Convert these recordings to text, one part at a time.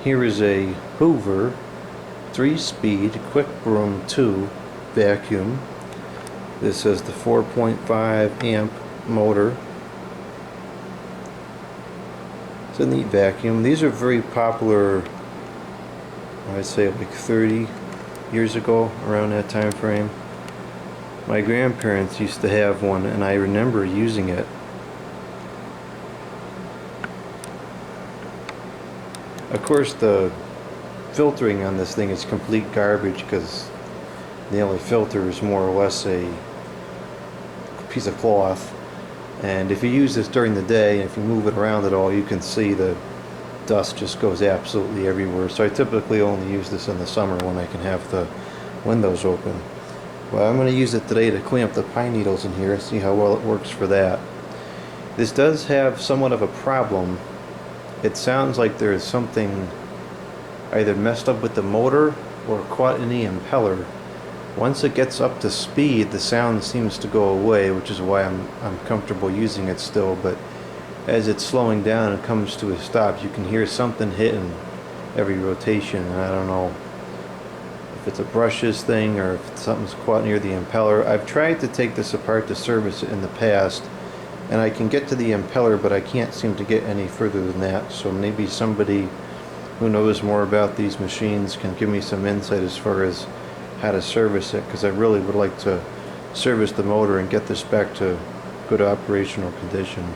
Here is a Hoover 3-speed Quik Broom 2 vacuum. This has the 4.5 amp motor. It's a neat vacuum. These are very popular, I'd say like 30 years ago, around that time frame. My grandparents used to have one and I remember using it. Of course the filtering on this thing is complete garbage because the only filter is more or less a piece of cloth, and if you use this during the day and if you move it around at all, you can see the dust just goes absolutely everywhere. So I typically only use this in the summer when I can have the windows open. Well, I'm going to use it today to clean up the pine needles in here and see how well it works for that. This does have somewhat of a problem. It sounds like there is something either messed up with the motor or caught in the impeller. Once it gets up to speed, the sound seems to go away, which is why I'm comfortable using it still. But as it's slowing down and comes to a stop, you can hear something hitting every rotation, and I don't know if it's a brushes thing or if something's caught near the impeller. I've tried to take this apart to service it in the past, and I can get to the impeller, but I can't seem to get any further than that. So maybe somebody who knows more about these machines can give me some insight as far as how to service it, because I really would like to service the motor and get this back to good operational condition.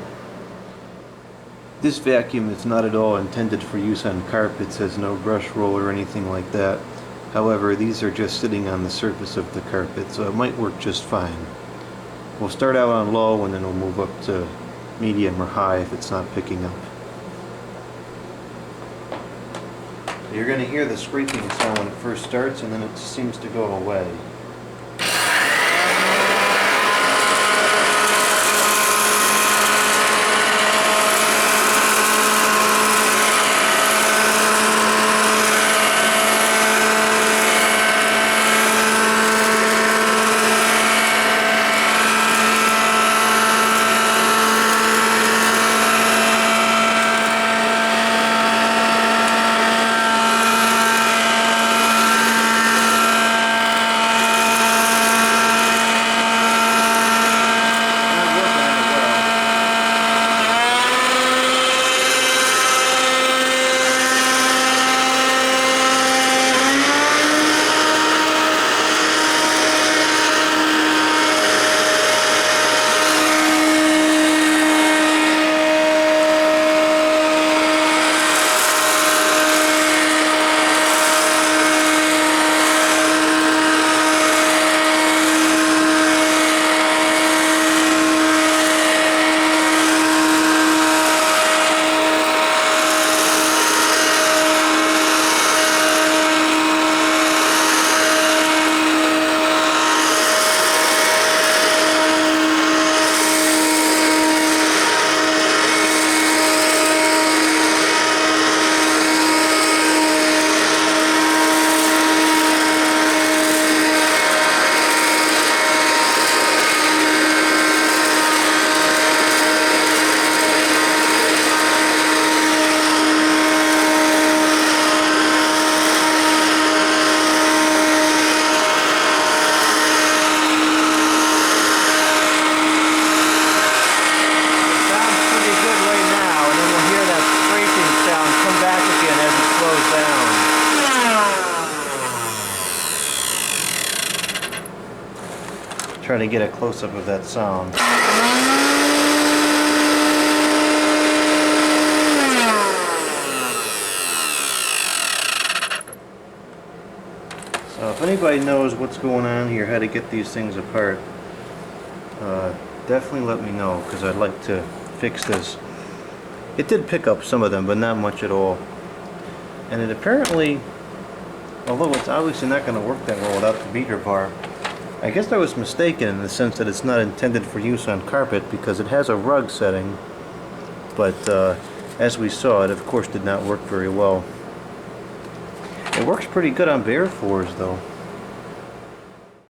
This vacuum is not at all intended for use on carpets, has no brush roll or anything like that. However, these are just sitting on the surface of the carpet, so it might work just fine. We'll start out on low and then we'll move up to medium or high if it's not picking up. You're going to hear the scraping sound when it first starts, and then it seems to go away. Try to get a close-up of that sound. So if anybody knows what's going on here, how to get these things apart, definitely let me know, because I'd like to fix this. It did pick up some of them, but not much at all. And it apparently, although it's obviously not going to work that well without the beater bar, I guess I was mistaken in the sense that it's not intended for use on carpet, because it has a rug setting, but as we saw, it of course did not work very well. It works pretty good on bare floors though.